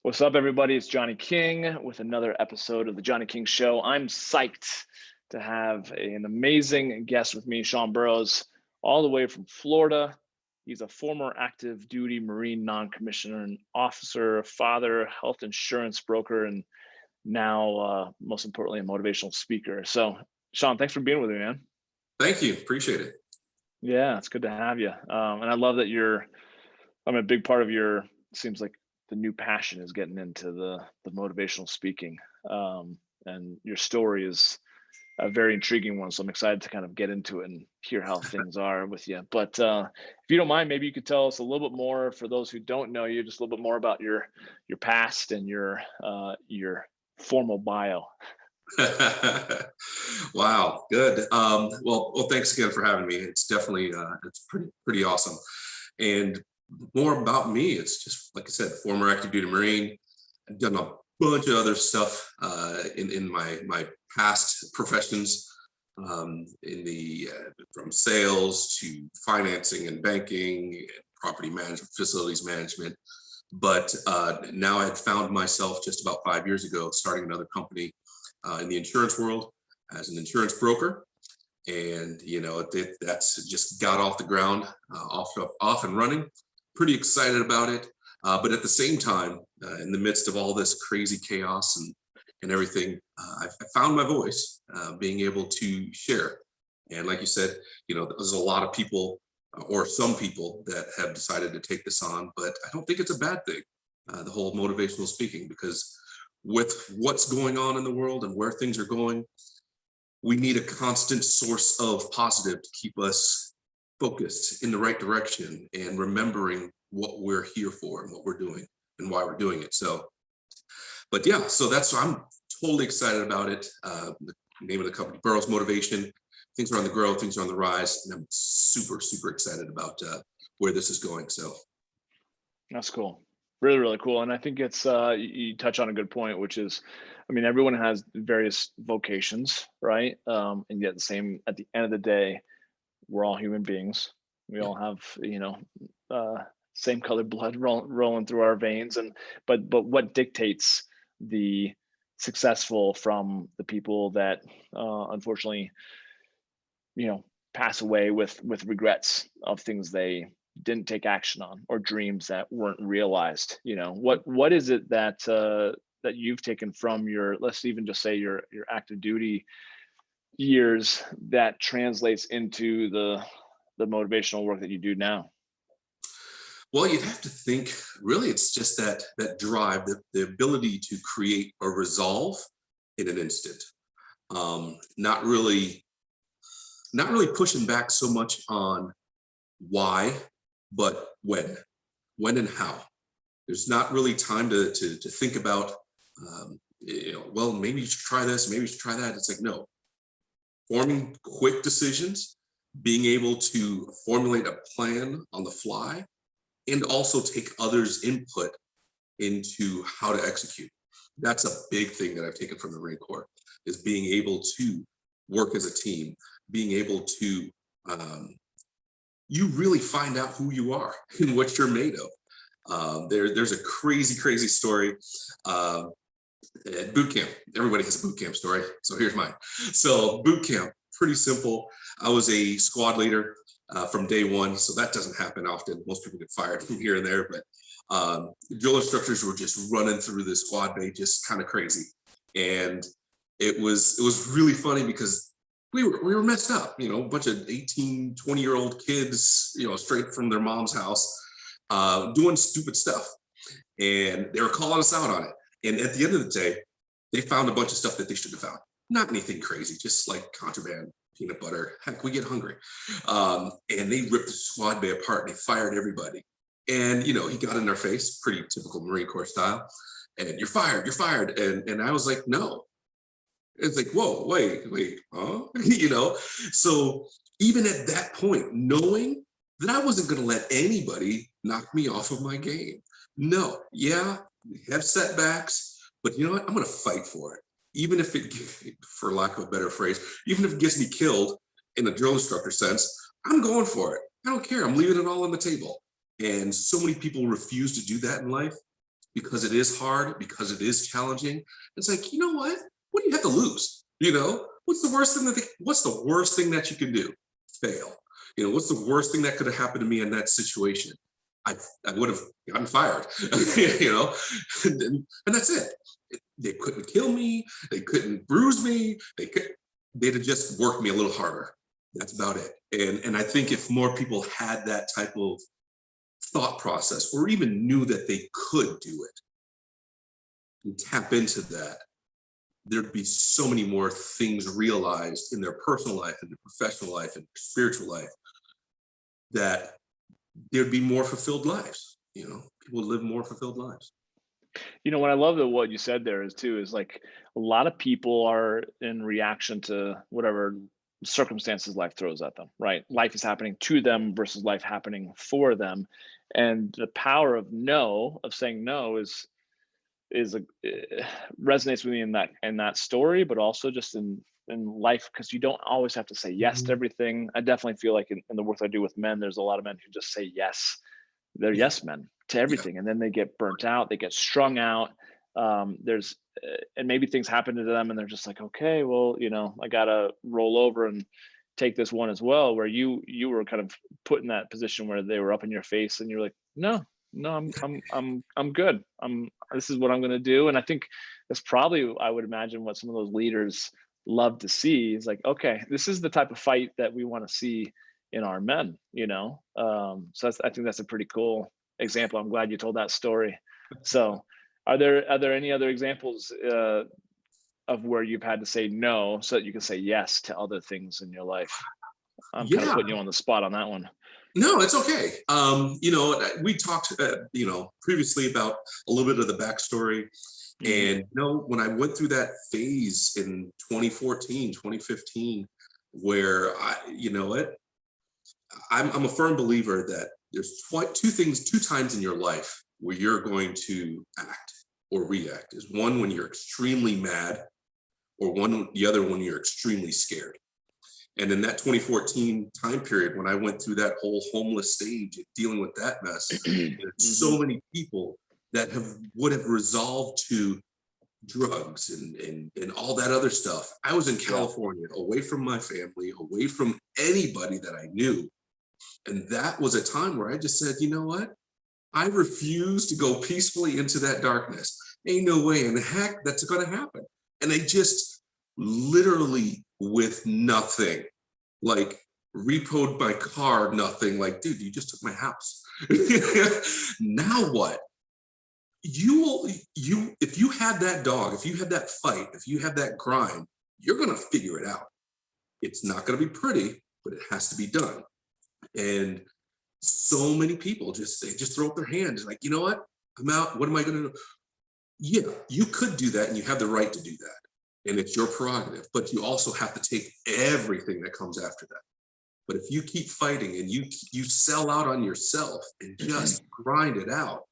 What's up, everybody? It's Johnny King with another episode of the Johnny King Show. I'm psyched to have an amazing guest with me, Sean Burroughs, all the way from Florida. He's a former active duty Marine non-commissioned officer, father, health insurance broker, and now, most importantly, a motivational speaker. So, Sean, thanks for being with me, man. Thank you. Appreciate it. Yeah, it's good to have you. And I love that I'm a big part of seems like the new passion is getting into the motivational speaking. And your story is a very intriguing one. So I'm excited to kind of get into it and hear how things are with you. But if you don't mind, maybe you could tell us a little bit more, for those who don't know you, just a little bit more about your past and your formal bio. Wow, good. Well, thanks again for having me. It's definitely it's pretty awesome. And more about me, it's just like I said, former active duty Marine. I've done a bunch of other stuff in my past professions, in the from sales to financing and banking, and property management, facilities management. But now I had found myself just about 5 years ago starting another company in the insurance world as an insurance broker. And that's just got off the ground, off and running. Pretty excited about it, but at the same time, in the midst of all this crazy chaos and everything, I found my voice, being able to share. And like you said, there's a lot of people, or some people, that have decided to take this on, but I don't think it's a bad thing, the whole motivational speaking, because with what's going on in the world and where things are going, we need a constant source of positive to keep us focused in the right direction and remembering what we're here for and what we're doing and why we're doing it. So I'm totally excited about it. The name of the company, Burroughs Motivation. Things are on the grow, things are on the rise, and I'm super excited about where this is going. So That's cool. Really cool. And I think it's you touch on a good point, which is, everyone has various vocations, right? And yet at the end of the day, we're all human beings. We all have, same colored blood rolling through our veins. But what dictates the successful from the people that unfortunately, pass away with regrets of things they didn't take action on, or dreams that weren't realized? What is it that that you've taken from let's even just say your active duty years that translates into the motivational work that you do now? well, you'd have to think, really, it's just that drive, the ability to create a resolve in an instant. Not really pushing back so much on why, but when and how. There's not really time to think about, well, maybe you should try this, maybe you should try that. It's like, no, forming quick decisions, being able to formulate a plan on the fly, and also take others' input into how to execute. That's a big thing that I've taken from the Marine Corps, is being able to work as a team, being able to, you really find out who you are and what you're made of. There's a crazy story at boot camp. Everybody has a boot camp story, so here's mine. So boot camp, pretty simple. I was a squad leader from day one, so that doesn't happen often. Most people get fired from here and there, but drill instructors were just running through the squad bay, just kind of crazy. And it was really funny because we were messed up, a bunch of 18, 20-year-old kids, straight from their mom's house, doing stupid stuff. And they were calling us out on it. And at the end of the day, they found a bunch of stuff that they should have found. Not anything crazy, just like contraband, peanut butter. Heck, we get hungry. And they ripped the squad bay apart and they fired everybody. And, he got in their face, pretty typical Marine Corps style. And you're fired. And I was like, no. It's like, whoa, wait, huh? So even at that point, knowing that I wasn't going to let anybody knock me off of my game. No, yeah, we have setbacks, but you know what? I'm going to fight for it. Even if it, for lack of a better phrase, even if it gets me killed in a drill instructor sense, I'm going for it. I don't care. I'm leaving it all on the table. And so many people refuse to do that in life. because it is hard, because it is challenging. It's like, you know what do you have to lose? What's the worst thing that you can do? Fail. What's the worst thing that could have happened to me in that situation? I would have gotten fired. you know and that's it. They couldn't kill me, they couldn't bruise me, they'd have just worked me a little harder. That's about it. And I think if more people had that type of thought process, or even knew that they could do it and tap into that, there'd be so many more things realized in their personal life and their professional life and their spiritual life, that there'd be more fulfilled lives. People live more fulfilled lives. What I love that what you said there is too is like a lot of people are in reaction to whatever circumstances life throws at them, right? Life is happening to them versus life happening for them. And the power of no, of saying no resonates with me in that story, but also just in life, because you don't always have to say yes to Mhm. everything. I definitely feel like in the work I do with men, there's a lot of men who just say yes. They're Yeah, yes men to yeah, everything, and then they get burnt out, they get strung out. There's and maybe things happen to them and they're just like, okay, well, I gotta roll over and take this one as well, where you were kind of put in that position where they were up in your face and you're like, no, no, I'm good. This is what I'm gonna do. And I think that's probably, I would imagine, what some of those leaders love to see is like, okay, this is the type of fight that we want to see in our men. So I think that's a pretty cool example. I'm glad you told that story. So are there any other examples of where you've had to say no so that you can say yes to other things in your life? I'm kind of yeah. putting you on the spot on that one. No, it's okay. We talked, previously about a little bit of the backstory. Hmm. And, when I went through that phase in 2014, 2015, where I'm a firm believer that there's two times in your life where you're going to act or react. Is one when you're extremely mad, or the other when you're extremely scared. And in that 2014 time period, when I went through that whole homeless stage and dealing with that mess, there's Hmm. so many people that would have resolved to drugs and all that other stuff. I was in Yeah. California, away from my family, away from anybody that I knew. And that was a time where I just said, you know what? I refuse to go peacefully into that darkness. Ain't no way in the heck that's going to happen. And I just literally, with nothing, like, repoed my car, nothing, like, dude, you just took my house. Now what? If you had that dog, if you had that fight, if you have that grind, you're going to figure it out. It's not going to be pretty, but it has to be done. And so many people just throw up their hands like, you know what? I'm out. What am I going to do? Yeah, you could do that and you have the right to do that. And it's your prerogative, but you also have to take everything that comes after that. But if you keep fighting and you sell out on yourself and just grind it out,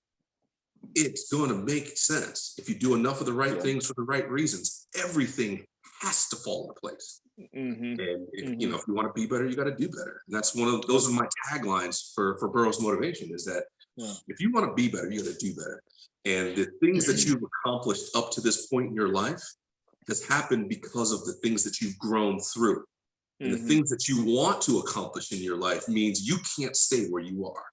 it's going to make sense. If you do enough of the right Yeah. things for the right reasons, everything has to fall into place. Hmm. And Hmm. if you want to be better, you got to do better. And that's one of Well, those are my taglines for Burroughs motivation, is that yeah. if you want to be better, you got to do better. And the things that you've accomplished up to this point in your life has happened because of the things that you've grown through. And the Hmm. things that you want to accomplish in your life means you can't stay where you are.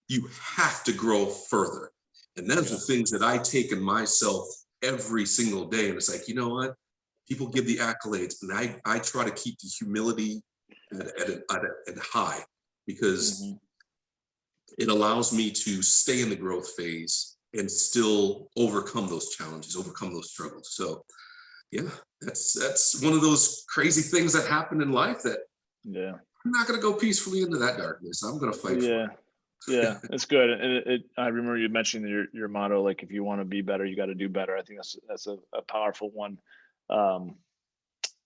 You have to grow further. And those Yeah. are things that I take in myself every single day. And it's like, you know what? People give the accolades, and I try to keep the humility at high, because Hmm. it allows me to stay in the growth phase and still overcome those challenges, overcome those struggles. So yeah, that's one of those crazy things that happen in life, that Yeah. I'm not going to go peacefully into that darkness. I'm going to fight for Yeah. Yeah, it's good. And I remember you mentioning your motto, like if you want to be better, you got to do better. I think that's a powerful one, um,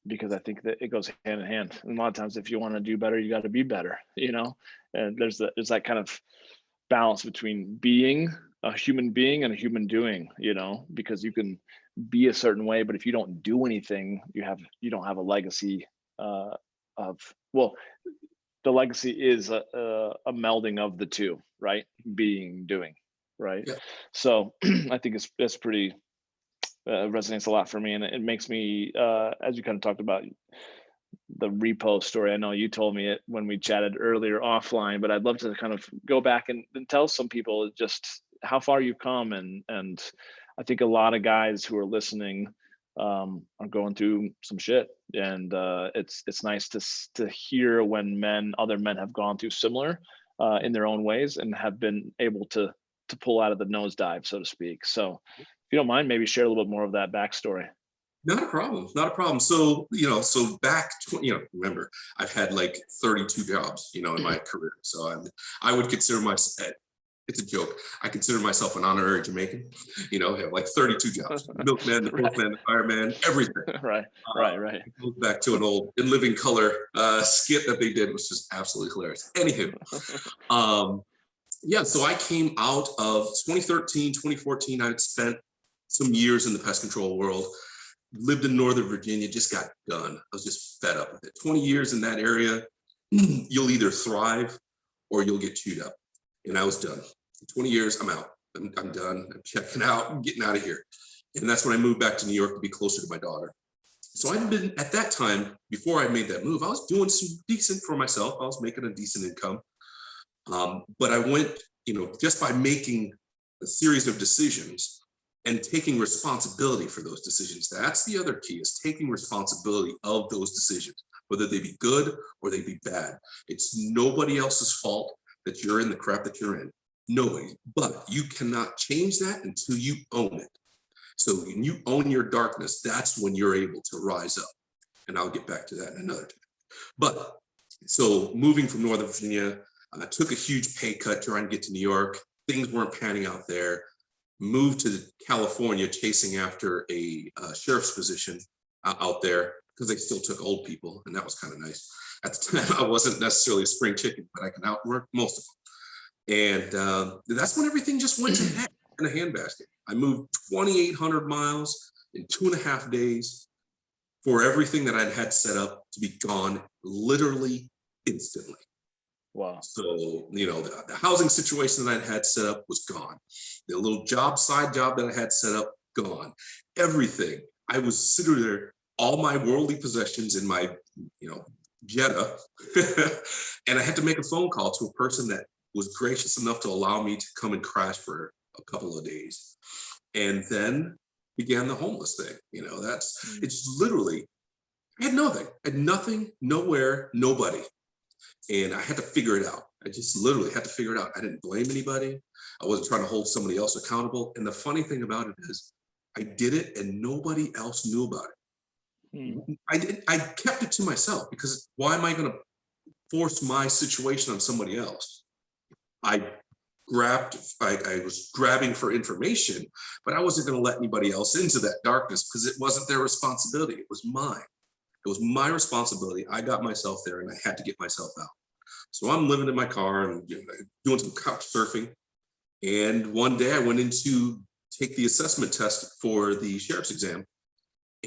because I think that it goes hand in hand. And a lot of times, if you want to do better, you got to be better. And there's that kind of balance between being a human being and a human doing. Because you can be a certain way, but if you don't do anything, you don't have a legacy uh, of well, the legacy is a melding of the two, right? Being, doing. right? Yeah. So I think it's pretty resonates a lot for me, and it makes me, as you kind of talked about the repo story. I know you told me it when we chatted earlier offline, but I'd love to kind of go back and tell some people just how far you've come, and I think a lot of guys who are listening are going through some shit, and it's nice to hear when other men have gone through similar in their own ways and have been able to pull out of the nosedive, so to speak. So, if you don't mind, maybe share a little bit more of that backstory. Not a problem. Not a problem. So, so back, remember, I've had like 32 jobs, in my career. So I would consider myself, it's a joke. I consider myself an honorary Jamaican, I have like 32 jobs, milkman, the Right, postman, the fireman, everything. right, Uh, right. it goes back to an old In Living Color skit that they did, which is absolutely hilarious. Anywho, um, yeah, so I came out of 2013, 2014. I had spent some years in the pest control world, lived in Northern Virginia, just got done. I was just fed up with it. 20 years in that area, you'll either thrive or you'll get chewed up. And I was done. 20 years, I'm out. I'm done. I'm checking out. I'm getting out of here. And that's when I moved back to New York to be closer to my daughter. So I'd been, at that time, before I made that move, I was doing some decent for myself. I was making a decent income. But I went, just by making a series of decisions and taking responsibility for those decisions. That's the other key, is taking responsibility of those decisions, whether they be good or they be bad. It's nobody else's fault that you're in the crap that you're in. Nobody. But you cannot change that until you own it. So when you own your darkness, that's when you're able to rise up. And I'll get back to that in another time. But so moving from Northern Virginia, I took a huge pay cut trying to get to New York. Things weren't panning out there. Moved to California, chasing after a sheriff's position out there, because they still took old people, and that was kind of nice. At the time, I wasn't necessarily a spring chicken, but I can outwork most of them. And that's when everything just went to heck in a handbasket. I moved 2,800 miles in 2.5 days for everything that I'd had set up to be gone literally instantly. Wow. So, the housing situation that I had set up was gone. The little side job that I had set up, gone. Everything. I was sitting there, all my worldly possessions in my, Jetta. And I had to make a phone call to a person that was gracious enough to allow me to come and crash for a couple of days. And then began the homeless thing. It's literally, I had nothing, nowhere, nobody. And I had to figure it out. I just literally had to figure it out. I didn't blame anybody. I wasn't trying to hold somebody else accountable. And the funny thing about it is I did it and nobody else knew about it. I kept it to myself, because why am I going to force my situation on somebody else? I was grabbing for information, but I wasn't going to let anybody else into that darkness, because it wasn't their responsibility. It was mine. It was my responsibility. I got myself there and I had to get myself out. So I'm living in my car and doing some couch surfing. And one day I went in to take the assessment test for the sheriff's exam.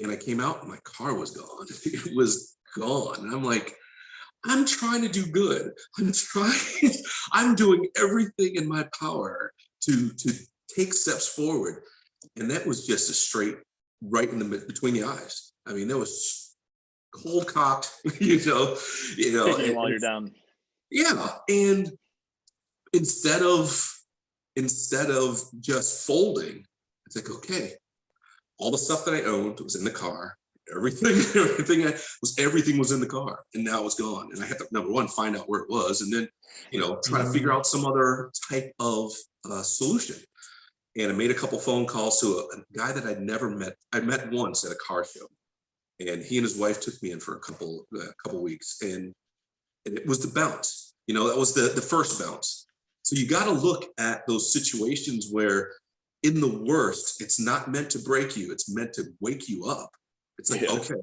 And I came out and my car was gone. It was gone. And I'm like, I'm trying to do good. I'm doing everything in my power to take steps forward. And that was just a straight right in between the eyes. I mean, that was cold cocked, Taking you while you're down. Yeah. And instead of just folding, it's like, okay, all the stuff that I owned was in the car. Everything was in the car, and now it's gone. And I had to, number one, find out where it was, and then, try to figure out some other type of solution. And I made a couple phone calls to a guy that I'd never met. I met once at a car show, and he and his wife took me in for a couple weeks, and it was the bounce. That was the first bounce. So you got to look at those situations where, in the worst, it's not meant to break you; it's meant to wake you up. It's like, okay,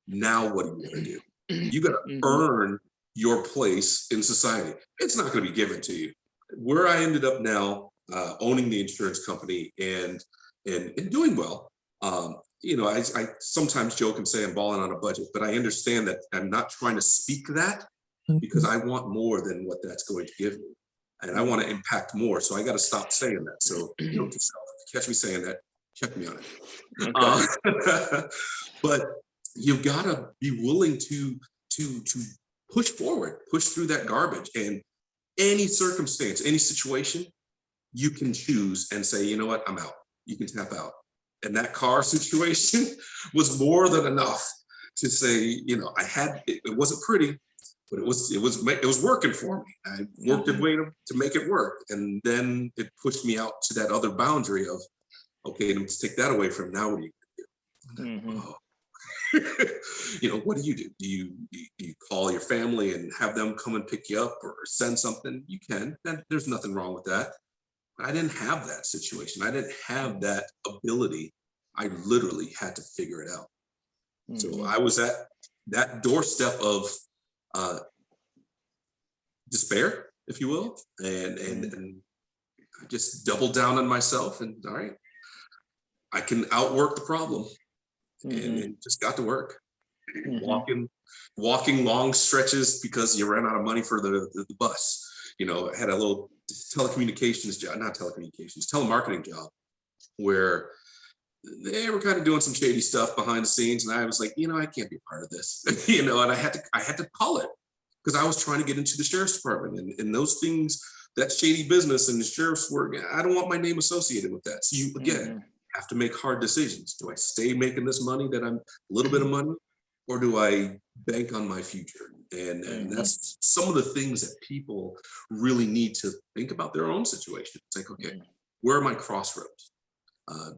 now what are you gonna do? You got to earn your place in society. It's not going to be given to you. Where I ended up now, owning the insurance company and doing well. I sometimes joke and say I'm balling on a budget, but I understand that I'm not trying to speak that, because I want more than what that's going to give me. and I want to impact more. So I got to stop saying that. So note to self, if you catch me saying that, check me on it. Okay. But you've got to be willing to push forward, push through that garbage, and any circumstance, any situation, you can choose and say, you know what, I'm out. You can tap out. And that car situation was more than enough to say, you know, it wasn't pretty, but it was working for me. I worked a way to make it work, and then it pushed me out to that other boundary of, okay, let's take that away from now. What do you do? Mm-hmm. Oh. You know, what do? Do you call your family and have them come and pick you up, or send something? You can. There's nothing wrong with that. But I didn't have that situation. I didn't have that ability. I literally had to figure it out. So I was at that doorstep of despair, if you will, and I just doubled down on myself, and all right, I can outwork the problem, and just got to work. Walking long stretches because you ran out of money for the bus. You know, I had a little telecommunications job, not telecommunications, telemarketing job, where they were kind of doing some shady stuff behind the scenes, and I was like, you know, I can't be a part of this. You know, and I had to call it, because I was trying to get into the sheriff's department, and those things, that shady business and the sheriff's work, I don't want my name associated with that. So you again have to make hard decisions. Do I stay making this money, that I'm a little bit of money, or do I bank on my future? And that's some of the things that people really need to think about their own situation. It's like, okay, where are my crossroads?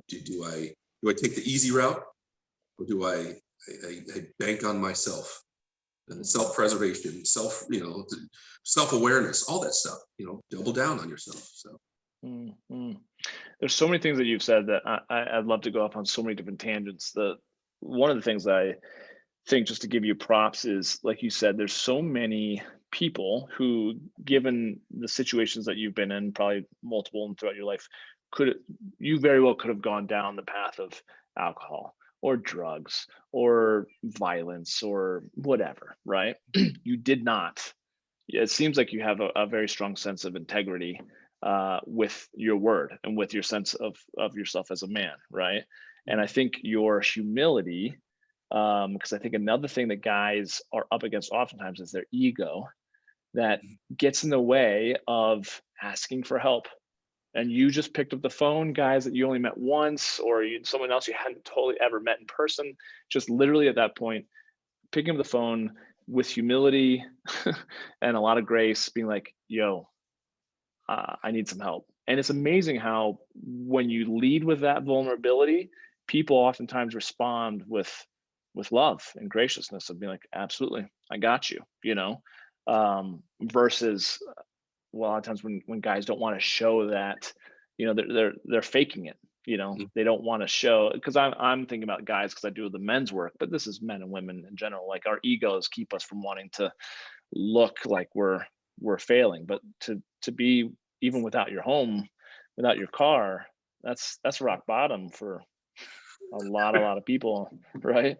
Do I take the easy route, or do I bank on myself and self-preservation, self-awareness, all that stuff? You know, double down on yourself. So. There's so many things that you've said that I'd love to go off on so many different tangents. One of the things I think, just to give you props, is, like you said, there's so many people who, given the situations that you've been in, probably multiple and throughout your life, you very well could have gone down the path of alcohol or drugs or violence or whatever, right? You did not. It seems like you have a very strong sense of integrity with your word and with your sense of yourself as a man, right? And I think your humility, because I think another thing that guys are up against oftentimes is their ego, that gets in the way of asking for help. And you just picked up the phone, guys that you only met once, or someone else you hadn't totally ever met in person, just literally at that point, picking up the phone with humility and a lot of grace, being like, yo, I need some help. And it's amazing how, when you lead with that vulnerability, people oftentimes respond with love and graciousness, of being like, absolutely, I got you, versus a lot of times when guys don't want to show that, they're faking it. They don't want to show, because I'm thinking about guys, because I do the men's work, but this is men and women in general. Like, our egos keep us from wanting to look like we're failing, but to be, even without your home, without your car, that's rock bottom for a lot of people, right?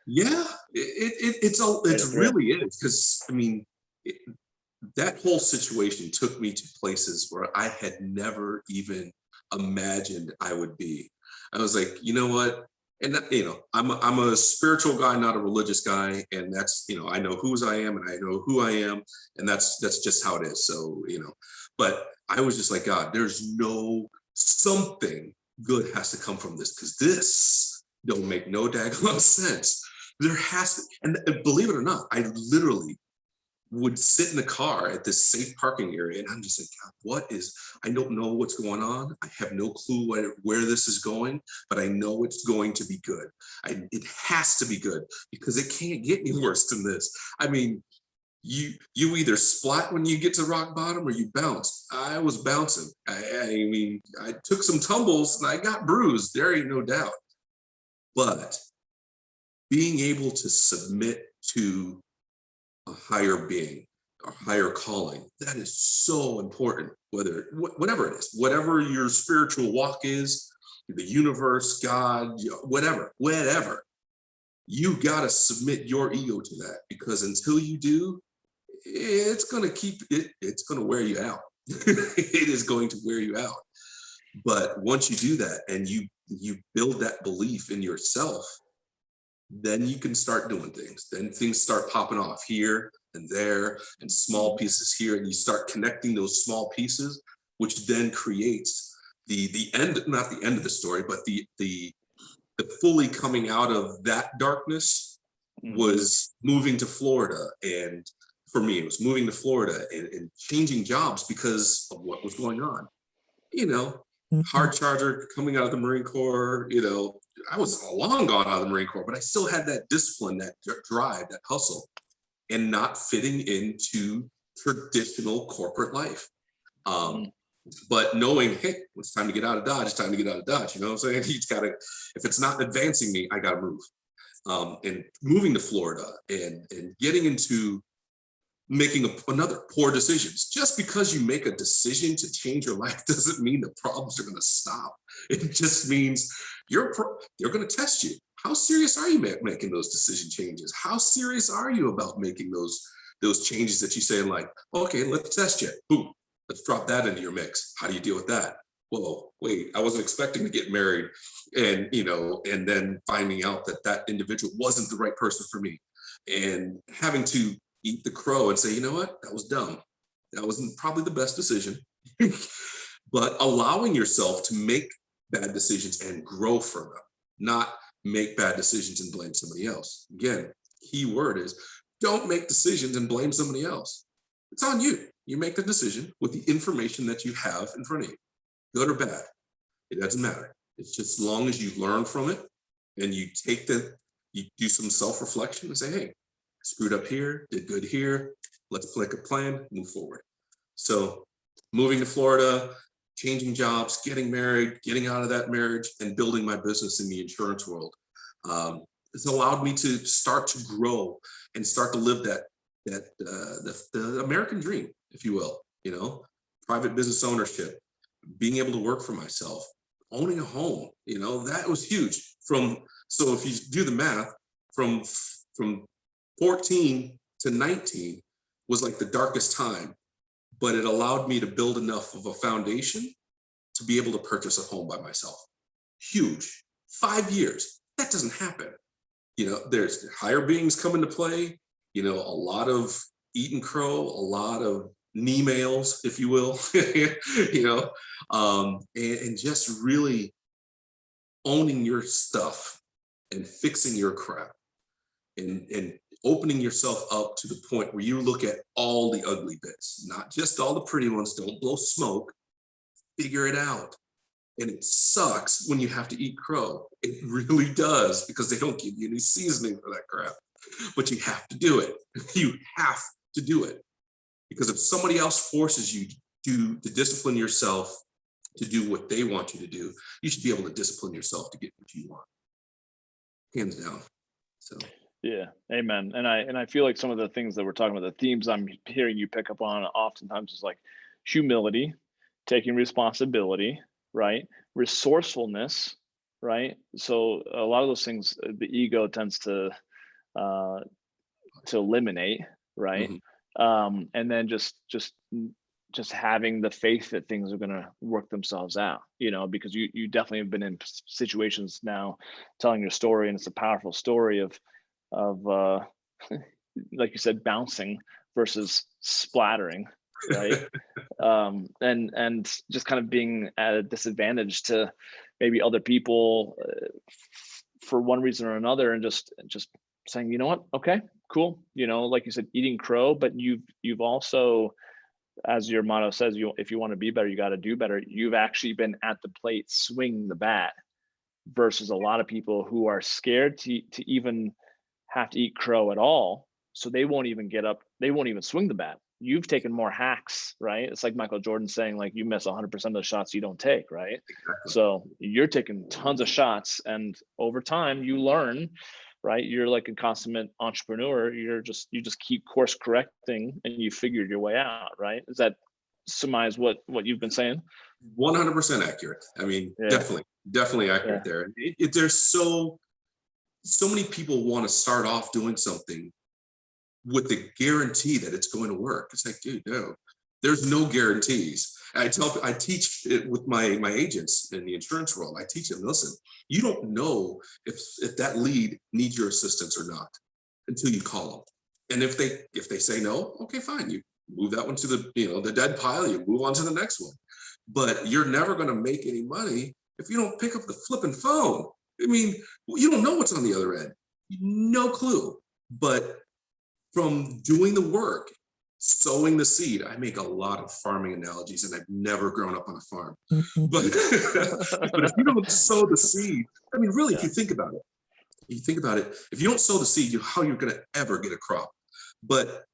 Yeah, it really is, because I mean, that whole situation took me to places where I had never even imagined I would be. I was like, you know what? And I'm a spiritual guy, not a religious guy, and that's, I know whose I am, and I know who I am, and that's just how it is. So, but I was just like, God, there's something good has to come from this, because this don't make no daggone sense. There has to, and believe it or not, I literally would sit in the car at this safe parking area, and I'm just like, God, I don't know what's going on. I have no clue where this is going, but I know it's going to be good. It has to be good, because it can't get any worse than this. I mean, you either splat when you get to rock bottom, or you bounce. I was bouncing. I mean, I took some tumbles and I got bruised. There ain't no doubt. But being able to submit to a higher being, a higher calling, that is so important. Whatever it is, whatever your spiritual walk is, the universe, God, whatever, you got to submit your ego to that, because until you do, it's going to wear you out. It is going to wear you out. But once you do that and you build that belief in yourself, then you can start doing things. Then things start popping off here and there and small pieces here, and you start connecting those small pieces, which then creates the end, not the end of the story, but the fully coming out of that darkness was moving to Florida. And for me, it was moving to Florida and changing jobs because of what was going on. You know, hard charger coming out of the Marine Corps, you know, I was long gone out of the Marine Corps, but I still had that discipline, that drive, that hustle, and not fitting into traditional corporate life. But knowing, hey, it's time to get out of Dodge, it's time to get out of Dodge. You know what I'm saying? You just gotta, if it's not advancing me, I gotta move. And moving to Florida and getting into making another poor decisions. Just because you make a decision to change your life doesn't mean the problems are going to stop. It just means they're going to test you. How serious are you making those decision changes? How serious are you about making those changes that you say, like, okay, let's test you. Boom, let's drop that into your mix. How do you deal with that? Whoa, wait, I wasn't expecting to get married, and and then finding out that that individual wasn't the right person for me, and having to eat the crow and say, you know what, that was dumb. That wasn't probably the best decision. But allowing yourself to make bad decisions and grow from them, not make bad decisions and blame somebody else. Again, key word is don't make decisions and blame somebody else. It's on you. You make the decision with the information that you have in front of you, good or bad. It doesn't matter. It's just as long as you learn from it and you do some self-reflection and say, hey, screwed up here, did good here, let's make a plan, move forward. So moving to Florida, changing jobs, getting married, getting out of that marriage, and building my business in the insurance world. It's allowed me to start to grow and start to live the American dream, if you will, private business ownership, being able to work for myself, owning a home, that was huge. So if you do the math, from 14 to 19 was like the darkest time, but it allowed me to build enough of a foundation to be able to purchase a home by myself. Huge. 5 years. That doesn't happen. There's higher beings come into play, a lot of eating crow, a lot of knee mails, if you will, and just really owning your stuff and fixing your crap and opening yourself up to the point where you look at all the ugly bits, not just all the pretty ones. Don't blow smoke, figure it out. And it sucks when you have to eat crow. It really does, because they don't give you any seasoning for that crap, but you have to do it. You have to do it, because if somebody else forces you to discipline yourself to do what they want you to do, you should be able to discipline yourself to get what you want. Hands down. So. Yeah, amen. And I feel like some of the things that we're talking about, the themes I'm hearing you pick up on oftentimes is like humility, taking responsibility, right? Resourcefulness, right? So a lot of those things, the ego tends to eliminate, right? And then just having the faith that things are going to work themselves out, because you definitely have been in situations now telling your story, and it's a powerful story of like you said, bouncing versus splattering, right? And just kind of being at a disadvantage to maybe other people for one reason or another, and just saying, you know what, okay, cool, like you said, eating crow, but you've also, as your motto says, if you want to be better, you got to do better. You've actually been at the plate swinging the bat, versus a lot of people who are scared to even have to eat crow at all, so they won't even get up, they won't even swing the bat. You've taken more hacks, right? It's like Michael Jordan saying, like, you miss 100% of the shots you don't take, right? Exactly. So you're taking tons of shots, and over time you learn, right? You're like a consummate entrepreneur. You just keep course correcting, and you figured your way out, right? Does that surmise what you've been saying? 100% accurate. I mean, yeah. definitely accurate there. There's so many people want to start off doing something with the guarantee that it's going to work. It's like, dude, no, There's no guarantees. I teach it with my agents in the insurance world. I teach them, listen, you don't know if that lead needs your assistance or not until you call them. And if they say no, okay, fine. You move that one to the dead pile, you move on to the next one. But you're never going to make any money if you don't pick up the flipping phone. I mean, you don't know what's on the other end. No clue. But from doing the work, sowing the seed, I make a lot of farming analogies, and I've never grown up on a farm. But, but if you don't sow the seed, I mean, really, if Yeah. you think about it, if you don't sow the seed, how you're going to ever get a crop? But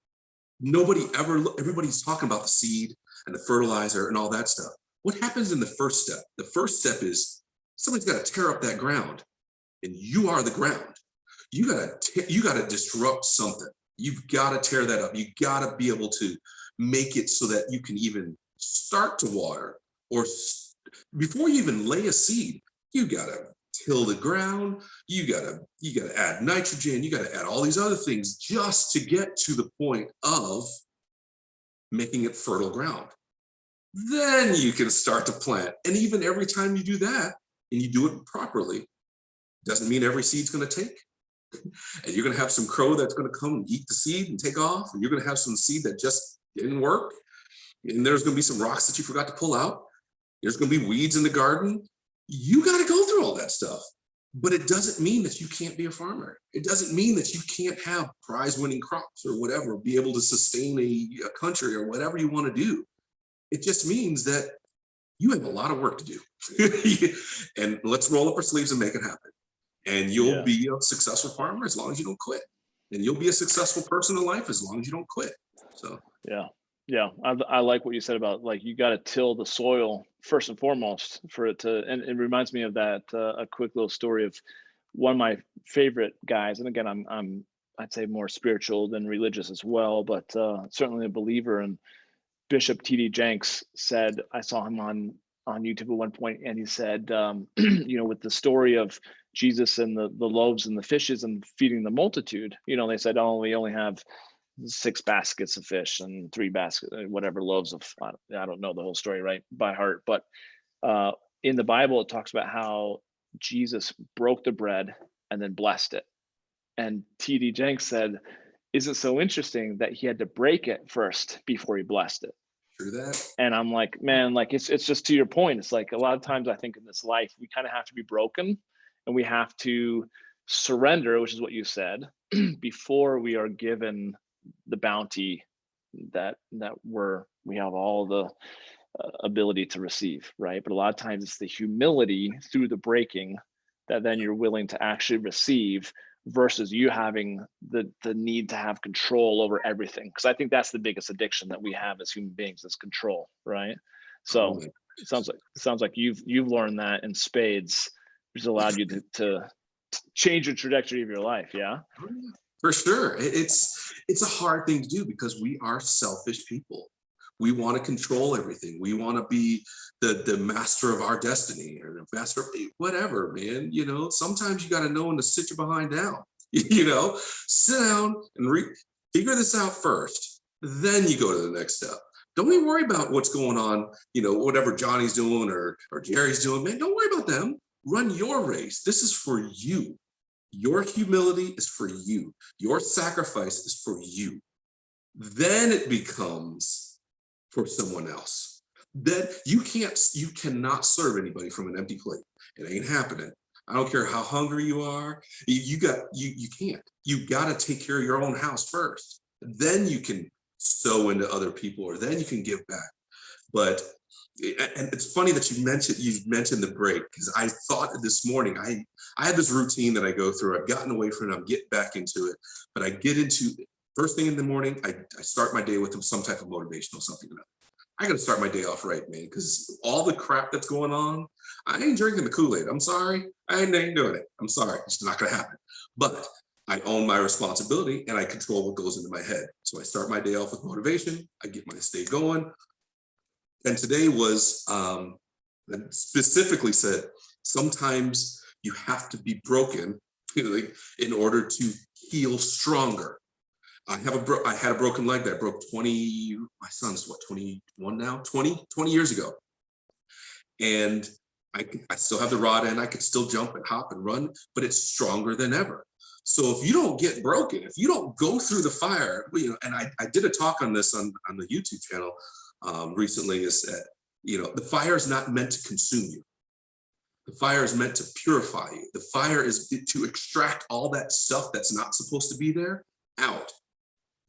everybody's talking about the seed and the fertilizer and all that stuff. What happens in the first step? The first step is somebody's got to tear up that ground, and you are the ground. You gotta disrupt something. You've got to tear that up. You got to be able to make it so that you can even start to water, or before you even lay a seed, you got to till the ground. You got to add nitrogen. You got to add all these other things just to get to the point of making it fertile ground. Then you can start to plant. And even every time you do that and you do it properly, doesn't mean every seed's going to take. And you're going to have some crow that's going to come and eat the seed and take off. And you're going to have some seed that just didn't work. And there's going to be some rocks that you forgot to pull out. There's going to be weeds in the garden. You got to go through all that stuff. But it doesn't mean that you can't be a farmer. It doesn't mean that you can't have prize-winning crops or whatever, be able to sustain a country or whatever you want to do. It just means that you have a lot of work to do. And let's roll up our sleeves and make it happen. And you'll be a successful farmer as long as you don't quit. And you'll be a successful person in life as long as you don't quit. So yeah, I like what you said about, like, you got to till the soil first and foremost for it to. And it reminds me of that a quick little story of one of my favorite guys. And again, I'd say more spiritual than religious as well, but certainly a believer. And Bishop T.D. Jenks said, I saw him on YouTube at one point, and he said, with the story of Jesus and the loaves and the fishes and feeding the multitude, they said, oh, we only have 6 baskets of fish and 3 baskets, whatever loaves of, I don't know the whole story right by heart, but in the Bible, it talks about how Jesus broke the bread and then blessed it. And T.D. Jenks said, is it so interesting that he had to break it first before he blessed it? through that. And I'm like, man, like it's just to your point. It's like a lot of times I think in this life, we kind of have to be broken and we have to surrender, which is what you said, before we are given the bounty that we have all the ability to receive, right? But a lot of times it's the humility through the breaking that then you're willing to actually receive, versus you having the need to have control over everything. Because I think that's the biggest addiction that we have as human beings, is control, right? So it sounds like you've learned that in spades, which has allowed you to change the trajectory of your life. Yeah. For sure. It's a hard thing to do because we are selfish people. We want to control everything. We want to be the master of our destiny, or the master of whatever, man. Sometimes you got to know when to sit your behind down. Sit down and figure this out first. Then you go to the next step. Don't even worry about what's going on, whatever Johnny's doing or Jerry's doing, man. Don't worry about them. Run your race. This is for you. Your humility is for you. Your sacrifice is for you. Then it becomes for someone else. Then you cannot serve anybody from an empty plate. It ain't happening. I don't care how hungry you are. You can't. You got to take care of your own house first. Then you can sow into other people, or then you can give back. But and it's funny that you mentioned the break, because I thought this morning I had this routine that I go through. I've gotten away from it. I'm getting back into it, but I get into first thing in the morning. I start my day with some type of motivational something or other. I got to start my day off right, man, because all the crap that's going on, I ain't drinking the Kool-Aid. I'm sorry. I ain't doing it. I'm sorry. It's not going to happen. But I own my responsibility and I control what goes into my head. So I start my day off with motivation. I get my day going. And today was specifically said, sometimes you have to be broken in order to heal stronger. I had a broken leg that broke 20, my son's what, 21 now, 20 years ago. And I still have the rod and I could still jump and hop and run, but it's stronger than ever. So if you don't get broken, if you don't go through the fire, and I did a talk on this on the YouTube channel recently, is that, the fire is not meant to consume you. The fire is meant to purify you. The fire is to extract all that stuff that's not supposed to be there out,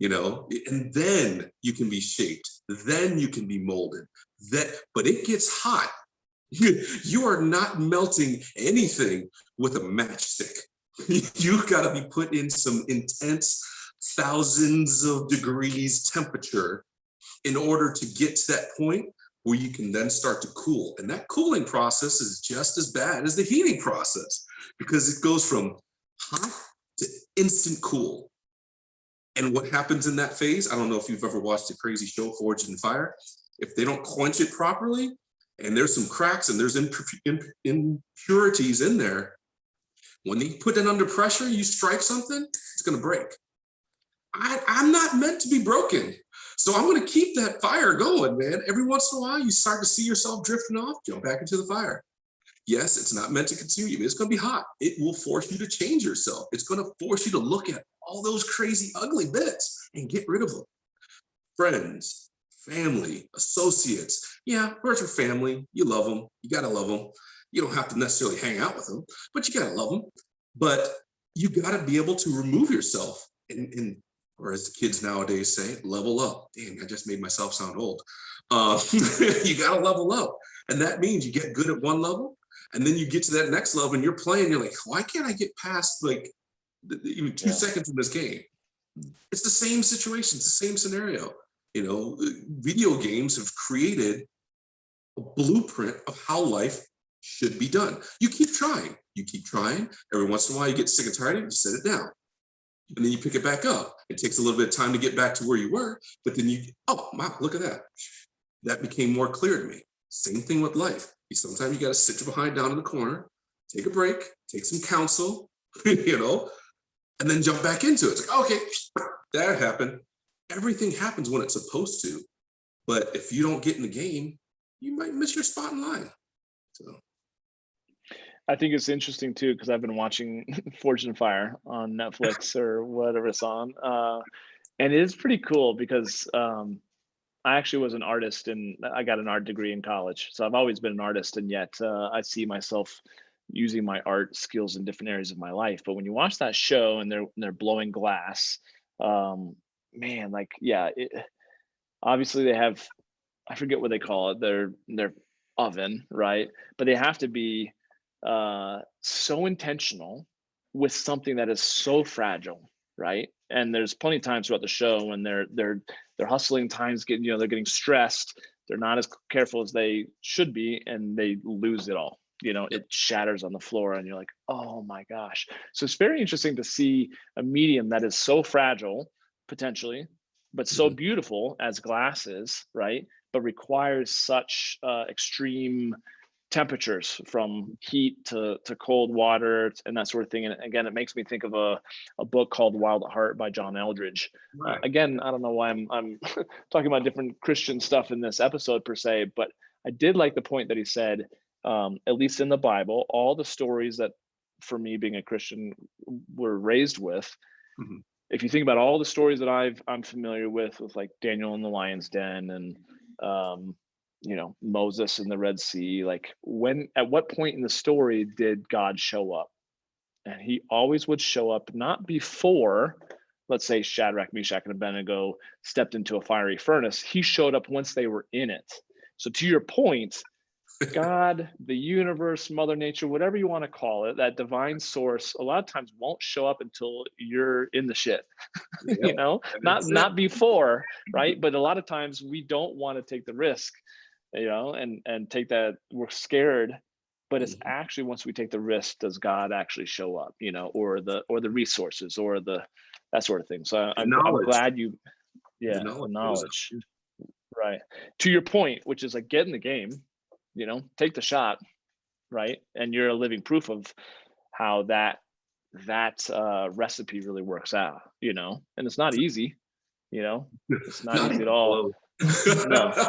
and then you can be shaped. Then you can be molded. But it gets hot. You are not melting anything with a matchstick. You've got to be put in some intense thousands of degrees temperature in order to get to that point where you can then start to cool. And that cooling process is just as bad as the heating process, because it goes from hot to instant cool. And what happens in that phase, I don't know if you've ever watched a crazy show, Forged in Fire. If they don't quench it properly, and there's some cracks and there's impurities in there, when you put it under pressure, you strike something, it's going to break. I'm not meant to be broken. So I'm going to keep that fire going, man. Every once in a while, you start to see yourself drifting off, jump back into the fire. Yes, it's not meant to consume you. It's going to be hot. It will force you to change yourself. It's going to force you to look at all those crazy, ugly bits and get rid of them. Friends, family, associates. Yeah, where's your family? You love them. You got to love them. You don't have to necessarily hang out with them, but you got to love them. But you got to be able to remove yourself or as the kids nowadays say, level up. Dang, I just made myself sound old. You got to level up. And that means you get good at one level, and then you get to that next level and you're playing, you're like, why can't I get past even 2 seconds in this game? It's the same situation, it's the same scenario. Video games have created a blueprint of how life should be done. You keep trying. Every once in a while, you get sick and tired of it, you set it down. And then you pick it back up. It takes a little bit of time to get back to where you were, but then oh, wow, look at that. That became more clear to me. Same thing with life. Sometimes you got to sit your behind down in the corner, take a break, take some counsel, and then jump back into it. It's like, okay, that happened. Everything happens when it's supposed to. But if you don't get in the game, you might miss your spot in line. So I think it's interesting too, because I've been watching Forged in Fire on Netflix or whatever it's on. And it is pretty cool because I actually was an artist and I got an art degree in college. So I've always been an artist, and yet I see myself using my art skills in different areas of my life. But when you watch that show and they're blowing glass, man, obviously they have, I forget what they call it, their oven, right? But they have to be so intentional with something that is so fragile, right? And there's plenty of times throughout the show when they're hustling, times getting, they're getting stressed, they're not as careful as they should be, and they lose it all. It shatters on the floor and you're like, oh my gosh. So it's very interesting to see a medium that is so fragile potentially, but so beautiful as glass is, right? But requires such extreme temperatures, from heat to cold water and that sort of thing. And again, it makes me think of a book called Wild at Heart by John Eldridge. Right. Again, I don't know why I'm talking about different Christian stuff in this episode per se, but I did like the point that he said, at least in the Bible, all the stories that, for me being a Christian, were raised with, if you think about all the stories that I'm familiar with like Daniel in the lion's den and Moses in the Red Sea, at what point in the story did God show up? And he always would show up not before, let's say, Shadrach, Meshach, and Abednego stepped into a fiery furnace. He showed up once they were in it. So to your point, God, the universe, Mother Nature, whatever you want to call it, that divine source, a lot of times won't show up until you're in the shit, Yep. not before, right? But a lot of times we don't want to take the risk, and take that. We're scared, but it's actually once we take the risk, does God actually show up, or the resources or that sort of thing. So I'm glad you, the knowledge, right? To your point, which is like, get in the game, take the shot, right? And you're a living proof of how that that recipe really works out, and it's not easy, it's not Not easy at even all. close. No,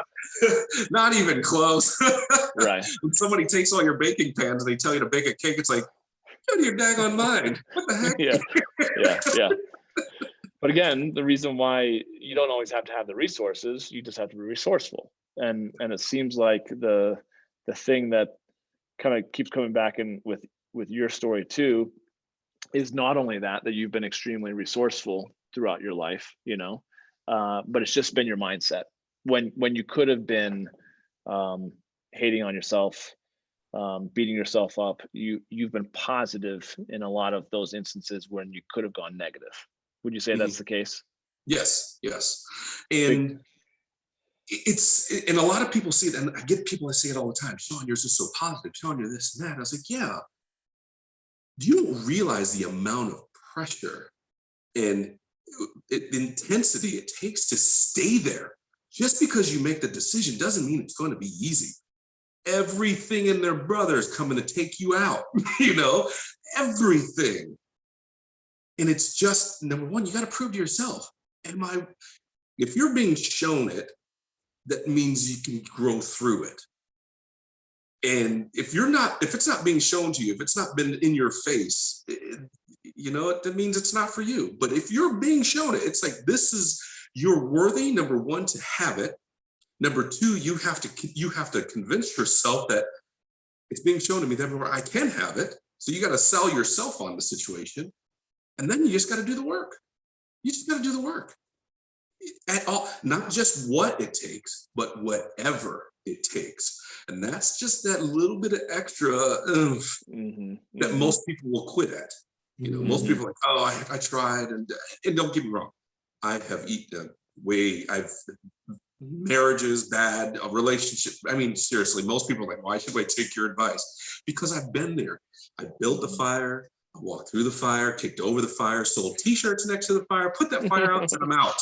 Not even close. right. When somebody takes all your baking pans and they tell you to bake a cake, it's like, out of your daggone mind. What the heck? Yeah, yeah. But again, the reason why you don't always have to have the resources, you just have to be resourceful. And it seems like the thing that kind of keeps coming back in with your story too is not only that you've been extremely resourceful throughout your life, but it's just been your mindset. When you could have been hating on yourself, beating yourself up, you've been positive in a lot of those instances when you could have gone negative. Would you say that's Mhm. the case? Yes, yes. Big. And and a lot of people see it, and I get people that say it all the time. Sean, yours is so positive. Sean, you're this and that. I was like, yeah. You don't realize the amount of pressure and intensity it takes to stay there. Just because you make the decision doesn't mean it's going to be easy. Everything in their brother is coming to take you out, you know, everything. And it's just number one, you got to prove to yourself, am I, if you're being shown it, that means you can grow through it. And if it's not being shown to you, if it's not been in your face, that means it's not for you. But if you're being shown it, it's like, you're worthy, number one, to have it. Number two, you have to convince yourself that it's being shown to me, therefore I can have it. So you got to sell yourself on the situation. And then you just got to do the work. You just got to do the work at all, not just what it takes, but whatever it takes. And that's just that little bit of extra Hmm. that Hmm. most people will quit at. Most Hmm. people are like, oh, I tried, and don't get me wrong, I have eaten I've marriages bad, a relationship. I mean, seriously, most people are like, why should I take your advice? Because I've been there. I built the fire. I walked through the fire, kicked over the fire, sold T-shirts next to the fire, put that fire out, said I'm out.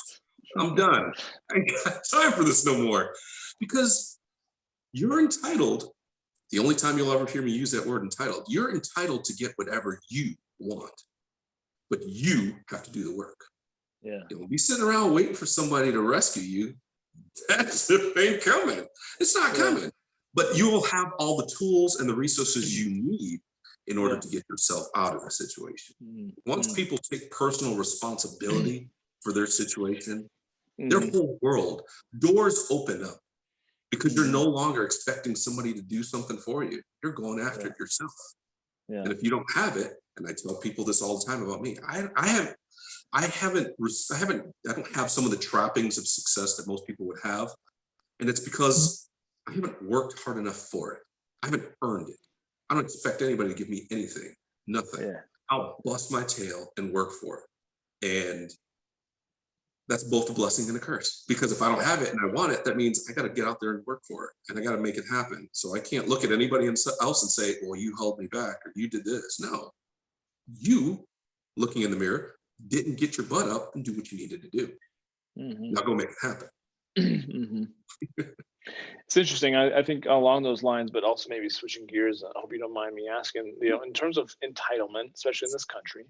I'm done. I ain't got time for this no more. Because you're entitled. The only time you'll ever hear me use that word entitled, you're entitled to get whatever you want, but you have to do the work. Yeah. You'll be sitting around waiting for somebody to rescue you. That's the thing coming. It's not Yeah. coming. But you will have all the tools and the resources you need in order Yeah. to get yourself out of the situation. Once Mm-hmm. people take personal responsibility for their situation, their Hmm. whole world, doors open up because you're Hmm. no longer expecting somebody to do something for you. You're going after Yeah. it yourself. Yeah. And if you don't have it, and I tell people this all the time about me, I don't have some of the trappings of success that most people would have. And it's because I haven't worked hard enough for it. I haven't earned it. I don't expect anybody to give me anything, nothing. Yeah. I'll bust my tail and work for it. And that's both a blessing and a curse, because if I don't have it and I want it, that means I got to get out there and work for it, and I got to make it happen. So I can't look at anybody else and say, well, you held me back or you did this. No, you, looking in the mirror, didn't get your butt up and do what you needed to do. Hmm. Now go make it happen. Hmm. It's interesting. I think along those lines, but also maybe switching gears. I hope you don't mind me asking. In terms of entitlement, especially in this country,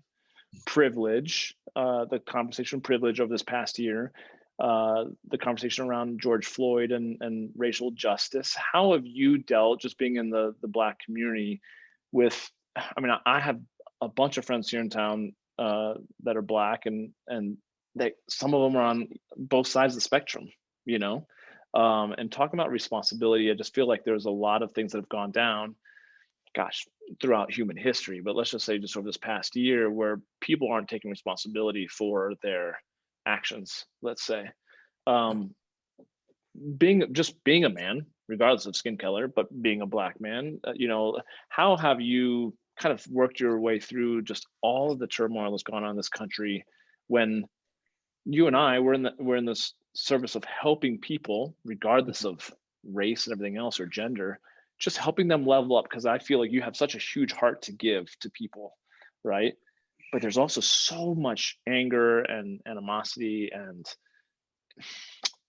privilege, the conversation privilege of this past year, the conversation around George Floyd and racial justice. How have you dealt, just being in the Black community, with? I mean, I have a bunch of friends here in town that are Black, and some of them are on both sides of the spectrum. You know, and talking about responsibility, I just feel like there's a lot of things that have gone down, gosh, throughout human history, but let's just say just over this past year, where people aren't taking responsibility for their actions, let's say. Um, being a man, regardless of skin color, but being a Black man, how have you kind of worked your way through just all of the turmoil that's gone on in this country, when you and I we're in this service of helping people, regardless of race and everything else or gender, just helping them level up, because I feel like you have such a huge heart to give to people, right? But there's also so much anger and animosity and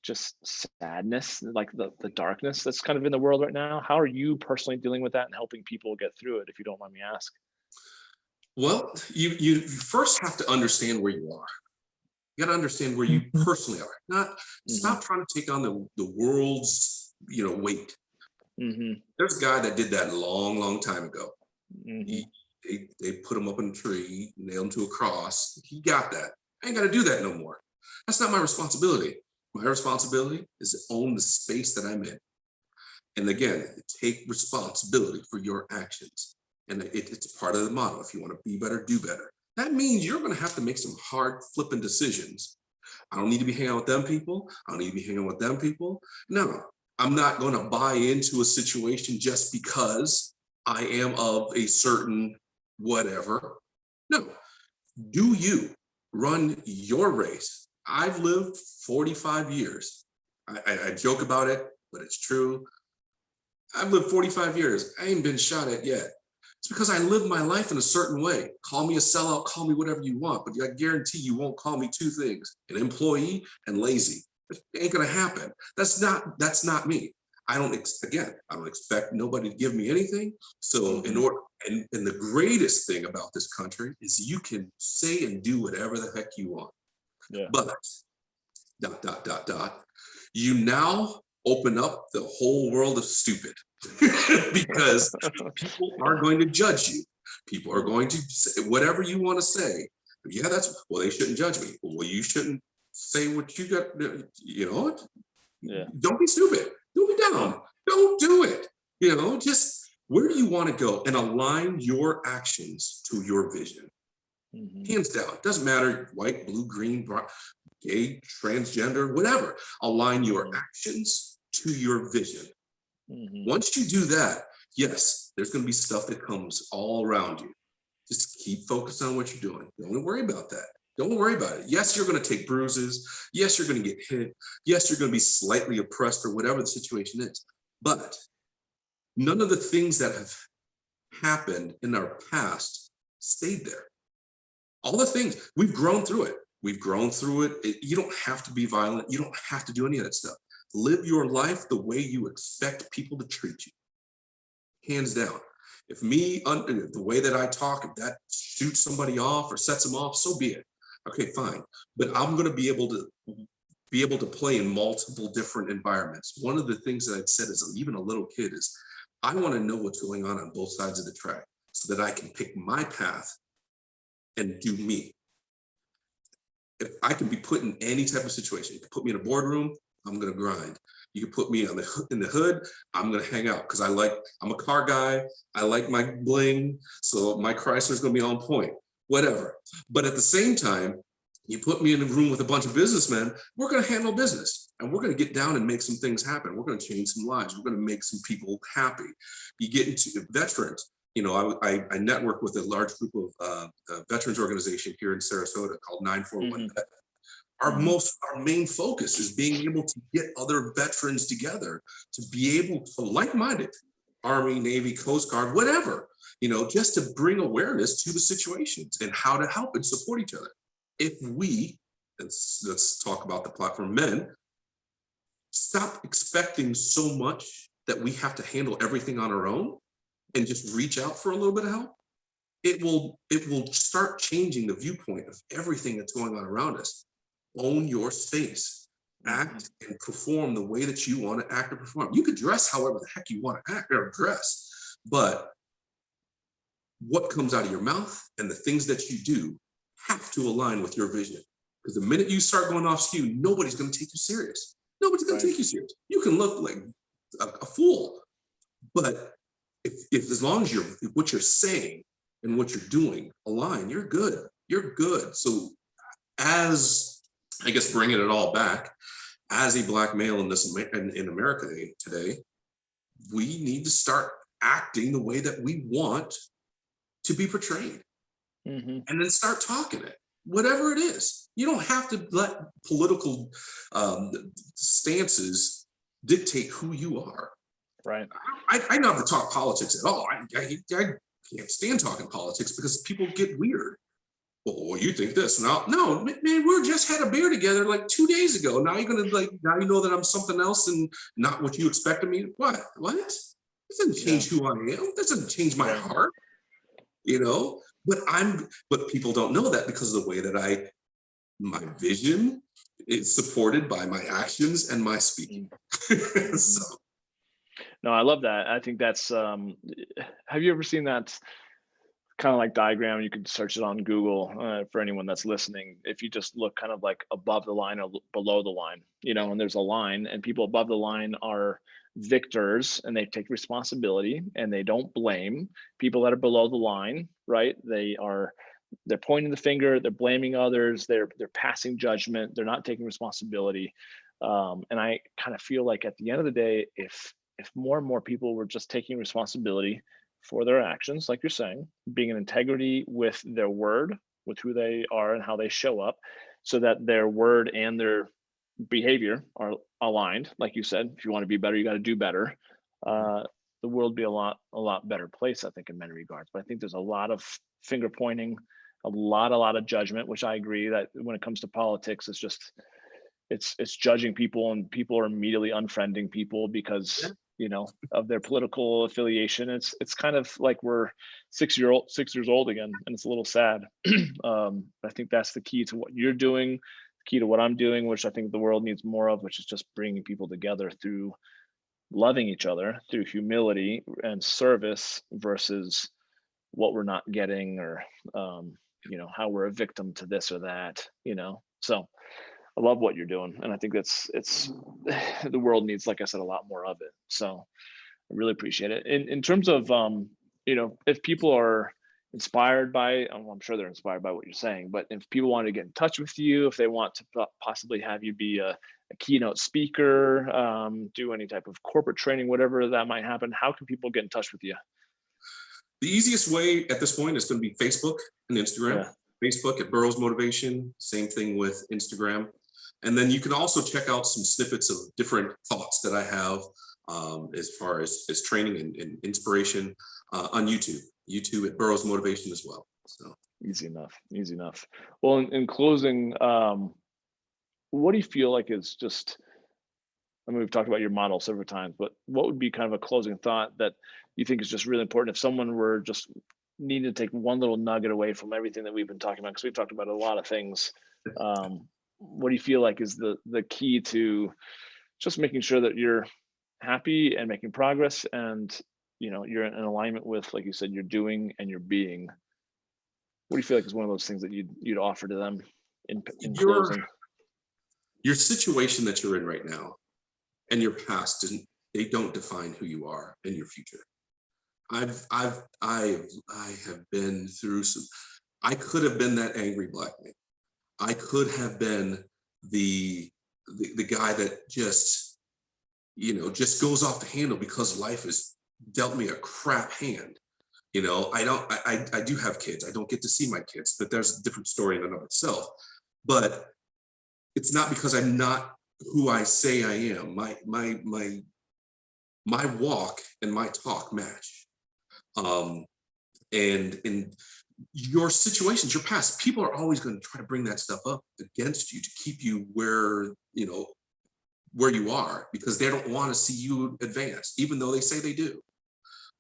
just sadness, like the darkness that's kind of in the world right now. How are you personally dealing with that and helping people get through it, if you don't mind me asking? Well, you first have to understand where you are. You got to understand where you personally are. Not Hmm. stop trying to take on the world's weight. Hmm. There's a guy that did that long, long time ago. Hmm. He, they put him up in a tree, nailed him to a cross. He got that. I ain't got to do that no more. That's not my responsibility. My responsibility is to own the space that I'm in. And again, take responsibility for your actions. And it's part of the model. If you want to be better, do better. That means you're going to have to make some hard flipping decisions. I don't need to be hanging out with them people. I don't need to be hanging out with them people. No, I'm not going to buy into a situation just because I am of a certain whatever. No, do you run your race? I've lived 45 years. I joke about it, but it's true. I've lived 45 years. I ain't been shot at yet. It's because I live my life in a certain way. Call me a sellout, call me whatever you want, but I guarantee you won't call me two things: an employee and lazy. It ain't gonna happen. That's not me. I don't expect nobody to give me anything. So in Hmm. order and the greatest thing about this country is you can say and do whatever the heck you want. Yeah. But dot dot dot dot, you now open up the whole world of stupid because people are going to judge you. People are going to say whatever you want to say. Yeah, that's well, they shouldn't judge me. Well, you shouldn't say what you got. You know, Yeah. don't be stupid. Don't be Yeah. dumb. Don't do it. Just where do you want to go and align your actions to your vision? Hmm. Hands down. Doesn't matter white, blue, green, brown, gay, transgender, whatever. Align your Hmm. actions to your vision. Hmm. Once you do that, yes, there's going to be stuff that comes all around you. Just keep focused on what you're doing. Don't worry about that. Don't worry about it. Yes, you're going to take bruises. Yes, you're going to get hit. Yes, you're going to be slightly oppressed or whatever the situation is. But none of the things that have happened in our past stayed there. All the things, we've grown through it. We've grown through it. You don't have to be violent. You don't have to do any of that stuff. Live your life the way you expect people to treat you. Hands down. If the way that I talk, if that shoots somebody off or sets them off, so be it. Okay, fine. But I'm going to be able to play in multiple different environments. One of the things that I'd said as even a little kid is I want to know what's going on both sides of the track so that I can pick my path and do me. If I can be put in any type of situation, you can put me in a boardroom, I'm going to grind. You can put me in the hood, I'm going to hang out because I'm a car guy. I like my bling. So my Chrysler's going to be on point, whatever. But at the same time, you put me in a room with a bunch of businessmen, we're going to handle business and we're going to get down and make some things happen. We're going to change some lives. We're going to make some people happy. You get into veterans. I network with a large group of veterans organization here in Sarasota called 941 Hmm. Vet. Hmm. Our main focus is being able to get other veterans together to be able to like-minded, Army, Navy, Coast Guard, whatever, just to bring awareness to the situations and how to help and support each other. If we, let's talk about the platform men, stop expecting so much that we have to handle everything on our own and just reach out for a little bit of help, it will start changing the viewpoint of everything that's going on around us. Own your space, Hmm. act and perform the way that you want to act or perform. You could dress however the heck you want to act or dress, but what comes out of your mouth and the things that you do have to align with your vision. Because the minute you start going off skew, nobody's going to take you serious. Nobody's going to Right. take you serious. You can look like a fool, but if as long as what you're saying and what you're doing align, you're good. You're good. So as I guess bringing it all back, as a black male in America today, we need to start acting the way that we want to be portrayed, Hmm. and then start talking it, whatever it is. You don't have to let political stances dictate who you are. Right. I never talk politics at all. I can't stand talking politics because people get weird. Well, you think this? No, man, we just had a beer together like 2 days ago. Now you're gonna now you know that I'm something else and not what you expect of me. What? That doesn't Yeah. change who I am. That doesn't change my Right. heart. You know. but people don't know that because of the way that my vision is supported by my actions and my speaking. Mm-hmm. So No, I love that. I think that's have you ever seen that kind of like diagram? You can search it on Google for anyone that's listening. If you just look kind of like above the line or below the line, and there's a line, and people above the line are victors and they take responsibility and they don't blame. People that are below the line, right? They're pointing the finger, they're blaming others, they're passing judgment, they're not taking responsibility. And I kind of feel like at the end of the day, if more and more people were just taking responsibility for their actions, like you're saying, being in integrity with their word, with who they are and how they show up, so that their word and their behavior are aligned. Like you said, if you want to be better, you got to do better. Uh, the world would be a lot better place, I think, in many regards. But I think there's a lot of finger pointing, a lot of judgment, which I agree that when it comes to politics, it's just it's judging people, and people are immediately unfriending people because of their political affiliation. It's kind of like we're 6 years old again, and it's a little sad. I think that's the key to what you're doing, the key to what I'm doing, which I think the world needs more of, which is just bringing people together through loving each other, through humility and service, versus what we're not getting, or how we're a victim to this or that. So I love what you're doing, and I think it's the world needs, like I said, a lot more of it. So I really appreciate it. In terms of if people are inspired by, I'm sure they're inspired by what you're saying, but if people want to get in touch with you, if they want to possibly have you be a keynote speaker, do any type of corporate training, whatever that might happen, how can people get in touch with you? the easiest way at this point is going to be Facebook and Instagram. Yeah. Facebook at Burroughs Motivation, same thing with Instagram. And then you can also check out some snippets of different thoughts that I have as far as training and inspiration on YouTube at Burroughs Motivation as well. So Easy enough. Easy enough. Well, in closing, what do you feel like is just, I mean, we've talked about your model several times, but what would be kind of a closing thought that you think is just really important if someone were just needing to take one little nugget away from everything that we've been talking about? Because we've talked about a lot of things. What do you feel like is the key to just making sure that you're happy and making progress, and you're in alignment with, like you said, you're doing and you're being? What do you feel like is one of those things that you'd offer to them in your closing? your situation that you're in right now and your past they don't define who you are and your future. I have been through some. I could have been that angry black man. I could have been the guy that just just goes off the handle because life has dealt me a crap hand. I do have kids. I don't get to see my kids, but there's a different story in and of itself. But it's not because I'm not who I say I am. My walk and my talk match. And in your situations, your past, people are always going to try to bring that stuff up against you to keep you where you are, because they don't want to see you advance, even though they say they do.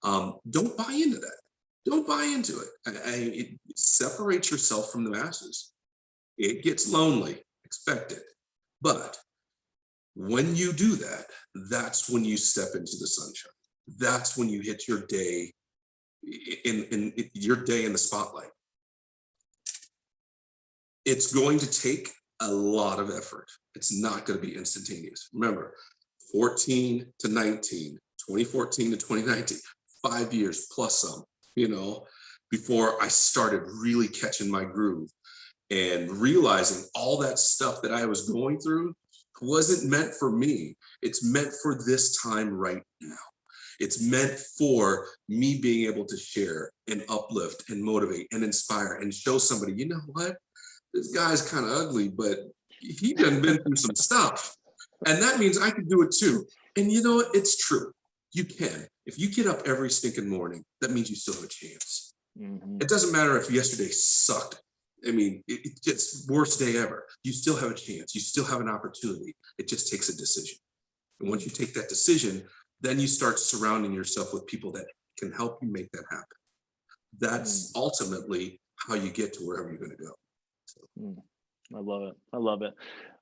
Don't buy into that. Don't buy into it. It separates yourself from the masses. It gets lonely, expect it. But when you do that, that's when you step into the sunshine. That's when you hit your day in your day in the spotlight. It's going to take a lot of effort. It's not going to be instantaneous. Remember, 14 to 19, 2014 to 2019, 5 years plus some, before I started really catching my groove and realizing all that stuff that I was going through wasn't meant for me. It's meant for this time right now. It's meant for me being able to share and uplift and motivate and inspire and show somebody, you know what? This guy's kind of ugly, but he done been through some stuff. And that means I can do it too. And it's true. You can. If you get up every stinking morning, that means you still have a chance. Mm-hmm. It doesn't matter if yesterday sucked. I mean, it's just worst day ever. You still have a chance. You still have an opportunity. It just takes a decision. And once you take that decision, then you start surrounding yourself with people that can help you make that happen. Mm, that's ultimately how you get to wherever you're going to go. So, mm. I love it. I love it.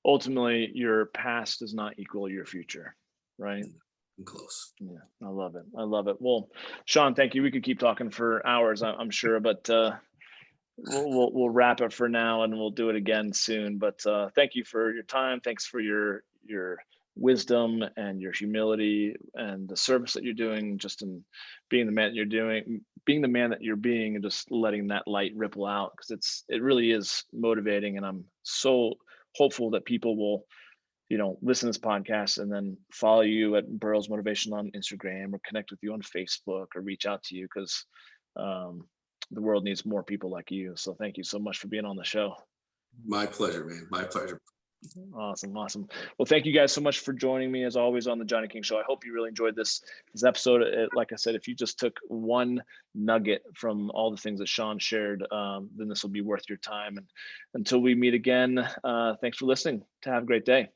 Ultimately, your past does not equal your future, right? I'm close. Yeah, I love it. I love it. Well, Sean, thank you. We could keep talking for hours, I'm sure, but we'll wrap it for now, and we'll do it again soon. But thank you for your time. Thanks for your wisdom and your humility and the service that you're doing, just in being the man you're doing, being the man that you're being, and just letting that light ripple out, because it really is motivating, and I'm so hopeful that people will listen to this podcast and then follow you at Burroughs Motivation on Instagram, or connect with you on Facebook, or reach out to you, because um, the world needs more people like you. So thank you so much for being on the show. My pleasure, man. My pleasure. Awesome, awesome. Well, thank you guys so much for joining me as always on the Johnny King Show. I hope you really enjoyed this episode. Like I said, if you just took one nugget from all the things that Sean shared, then this will be worth your time. And until we meet again, thanks for listening. Have a great day.